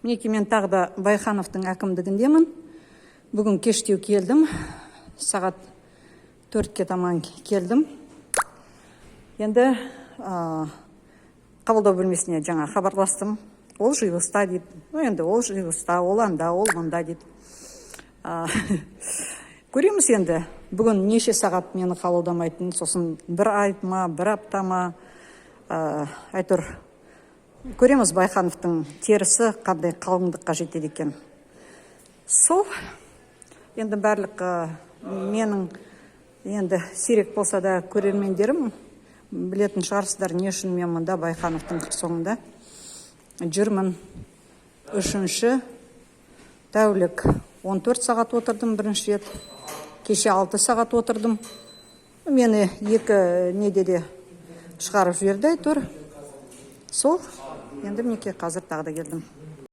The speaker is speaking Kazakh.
Мінекей мен тағы да Байхановтың әкімдігіндемін. Бүгін кештеу келдім. Сағат 4-ке таман келдім. Енді қабылдау бөлмесіне жаңа хабарластым. Ол жиылыста дейді. Енді ол жиылыста, ол анда, ол мында дейді. Көреміз енді. Бүгін неше сағат мені қабылдамайтын, сосын бір айт ма, бір апта ма, әйтеуір көреміз Байхановтың терісі қандай қалыңдыққа жетеді екен. Сол, енді барлық менің енді сирек болса да көрермендерім білетін шығарсыздар не үшін мен мұнда Байхановтың соңында жүрмін. 3-ші тәулік 14 сағат отырдым бірінші рет. Кеше 6 сағат отырдым. Мені екі неде де шығарып жіберді әйтеуір. Сол, енді мінекей қазір тағы да келдім.